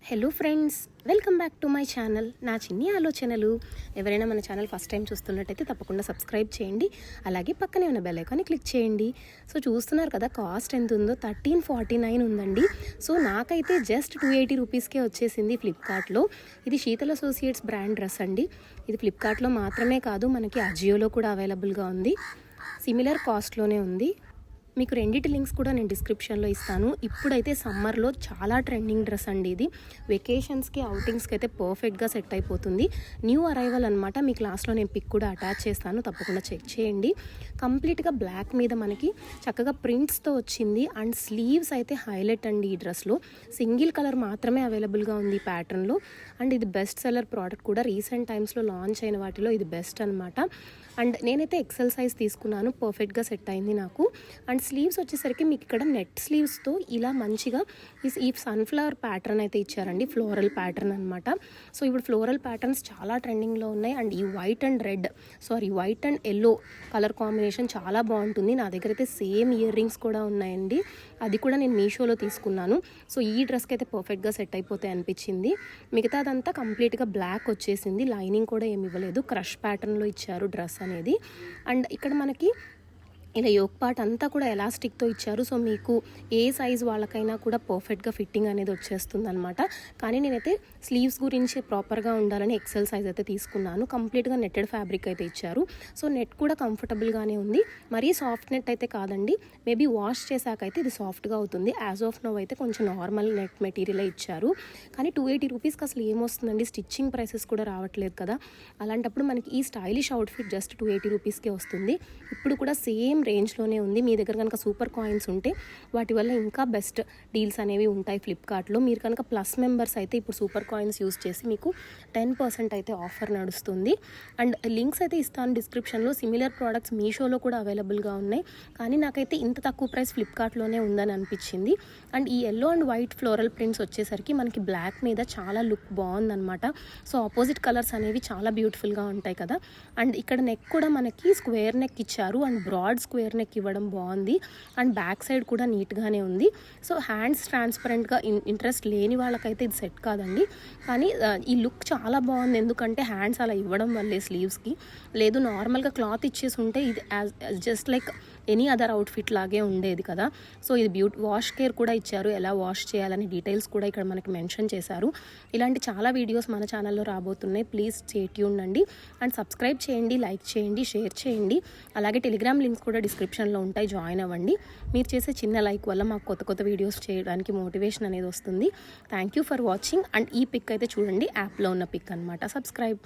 Hello friends, welcome back to my channel. నా చిన్ని ఆలోచనలు. ఎవరైనా మన ఛానల్ ఫస్ట్ టైం చూస్తున్నట్టయితే తప్పకుండా సబ్స్క్రైబ్ చేయండి. అలాగే పక్కనే ఉన్న బెల్ ఐకాన్ని క్లిక్ చేయండి. సో చూస్తున్నారు కదా కాస్ట్ ఎంత ఉందో, 1349 ఉందండి. సో నాకైతే జస్ట్ 280 రూపీస్కే వచ్చేసింది ఫ్లిప్కార్ట్లో. ఇది శీతల్ అసోసియేట్స్ బ్రాండ్ డ్రెస్ అండి. ఇది ఫ్లిప్కార్ట్లో మాత్రమే కాదు, మనకి అజియోలో కూడా అవైలబుల్గా ఉంది. సిమిలర్ కాస్ట్లోనే ఉంది. మీకు రెండిటి లింక్స్ కూడా నేను డిస్క్రిప్షన్లో ఇస్తాను. ఇప్పుడైతే సమ్మర్లో చాలా ట్రెండింగ్ డ్రెస్ అండి ఇది. వెకేషన్స్కి, అవుటింగ్స్కి అయితే పర్ఫెక్ట్గా సెట్ అయిపోతుంది. న్యూ అరైవల్ అనమాట. మీ క్లాస్లో నేను పిక్ కూడా అటాచ్ చేస్తాను, తప్పకుండా చెక్ చేయండి. కంప్లీట్గా బ్లాక్ మీద మనకి చక్కగా ప్రింట్స్తో వచ్చింది. అండ్ స్లీవ్స్ అయితే హైలైట్ అండి ఈ డ్రెస్లో. సింగిల్ కలర్ మాత్రమే అవైలబుల్గా ఉంది ఈ ప్యాటర్న్లో. అండ్ ఇది బెస్ట్ సెల్లర్ ప్రోడక్ట్ కూడా. రీసెంట్ టైమ్స్లో లాంచ్ అయిన వాటిలో ఇది బెస్ట్ అనమాట. అండ్ నేనైతే ఎక్సెల్ సైజ్ తీసుకున్నాను, పర్ఫెక్ట్గా సెట్ అయింది నాకు. అండ్ స్లీవ్స్ వచ్చేసరికి మీకు ఇక్కడ నెట్ స్లీవ్స్తో ఇలా మంచిగా ఈ సన్ఫ్లవర్ ప్యాటర్న్ అయితే ఇచ్చారండి. ఫ్లోరల్ ప్యాటర్న్ అనమాట. సో ఇప్పుడు ఫ్లోరల్ ప్యాటర్న్స్ చాలా ట్రెండింగ్లో ఉన్నాయి. అండ్ ఈ white and yellow colour combination చాలా బాగుంటుంది. నా దగ్గర అయితే సేమ్ ఇయర్ రింగ్స్ కూడా ఉన్నాయండి. అది కూడా నేను మీషోలో తీసుకున్నాను. సో ఈ డ్రెస్కి అయితే పర్ఫెక్ట్గా సెట్ అయిపోతాయి అనిపించింది. మిగతాదంతా కంప్లీట్గా బ్లాక్ వచ్చేసింది. లైనింగ్ కూడా ఏమి ఇవ్వలేదు, క్రష్ ప్యాటర్న్లో ఇచ్చారు డ్రెస్ అనేది. అండ్ ఇక్కడ మనకి ఇలా యోక్ పార్ట్ అంతా కూడా ఎలాస్టిక్తో ఇచ్చారు. సో మీకు ఏ సైజ్ వాళ్ళకైనా కూడా పర్ఫెక్ట్గా ఫిట్టింగ్ అనేది వచ్చేస్తుంది అనమాట. కానీ నేనైతే స్లీవ్స్ గురించి ప్రాపర్గా ఉండాలని ఎక్సెల్ సైజ్ అయితే తీసుకున్నాను. కంప్లీట్గా నెట్టెడ్ ఫ్యాబ్రిక్ అయితే ఇచ్చారు. సో నెట్ కూడా కంఫర్టబుల్గానే ఉంది. మరీ సాఫ్ట్ నెట్ అయితే కాదండి. మేబీ వాష్ చేశాక అయితే ఇది సాఫ్ట్గా అవుతుంది. యాజ్ ఆఫ్ నో అయితే కొంచెం నార్మల్ నెట్ మెటీరియల్ ఇచ్చారు. కానీ 280 రూపీస్కి అసలు ఏమొస్తుందండి? స్టిచ్చింగ్ ప్రైసెస్ కూడా రావట్లేదు కదా. అలాంటప్పుడు మనకి ఈ స్టైలిష్ అవుట్ఫిట్ జస్ట్ 280 రూపీస్కే వస్తుంది. ఇప్పుడు కూడా సేమ్ రేంజ్లోనే ఉంది. మీ దగ్గర కనుక సూపర్ కాయిన్స్ ఉంటే వాటి వల్ల ఇంకా బెస్ట్ డీల్స్ అనేవి ఉంటాయి ఫ్లిప్కార్ట్లో. మీరు కనుక ప్లస్ మెంబర్స్ అయితే ఇప్పుడు సూపర్ కాయిన్స్ యూస్ చేసి మీకు 10% అయితే ఆఫర్ నడుస్తుంది. అండ్ లింక్స్ అయితే ఇస్తాను డిస్క్రిప్షన్లో. సిమిలర్ ప్రోడక్ట్స్ మీషోలో కూడా అవైలబుల్గా ఉన్నాయి. కానీ నాకైతే ఇంత తక్కువ ప్రైస్ ఫ్లిప్కార్ట్లోనే ఉందని అనిపించింది. అండ్ ఈ yellow and white floral prints వచ్చేసరికి మనకి బ్లాక్ మీద చాలా లుక్ బాగుందనమాట. సో ఆపోజిట్ కలర్స్ అనేవి చాలా బ్యూటిఫుల్గా ఉంటాయి కదా. అండ్ ఇక్కడ నెక్ కూడా మనకి స్క్వేర్ నెక్ ఇచ్చారు. అండ్ బ్రాడ్ స్క్వేర్ నెక్ ఇవ్వడం బాగుంది. అండ్ బ్యాక్ సైడ్ కూడా నీట్గానే ఉంది. సో హ్యాండ్స్ ట్రాన్స్పరెంట్గా ఇంట్రెస్ట్ లేని వాళ్ళకైతే ఇది సెట్ కాదండి. కానీ ఈ లుక్ చాలా బాగుంది. ఎందుకంటే హ్యాండ్స్ అలా ఇవ్వడం వల్లే స్లీవ్స్కి. లేదు నార్మల్గా క్లాత్ ఇచ్చేసి ఉంటే ఇది just like any other outfit లాగే ఉండేది కదా. సో ఇది వాష్ కేర్ కూడా ఇచ్చారు. ఎలా వాష్ చేయాలని డీటెయిల్స్ కూడా ఇక్కడ మనకి మెన్షన్ చేశారు. ఇలాంటి చాలా వీడియోస్ మన ఛానల్లో రాబోతున్నాయి. ప్లీజ్ స్టే ట్యూన్డ్ అండి. అండ్ సబ్స్క్రైబ్ చేయండి, లైక్ చేయండి, షేర్ చేయండి. అలాగే టెలిగ్రామ్ లింక్స్ కూడా డిస్క్రిప్షన్లో ఉంటాయి, జాయిన్ అవ్వండి. మీరు చేసే చిన్న లైక్ వల్ల మాకు కొత్త వీడియోస్ చేయడానికి మోటివేషన్ అనేది వస్తుంది. Thank you for watching. And ఈ పిక్ అయితే చూడండి, యాప్లో ఉన్న పిక్ అనమాట. సబ్స్క్రైబ్.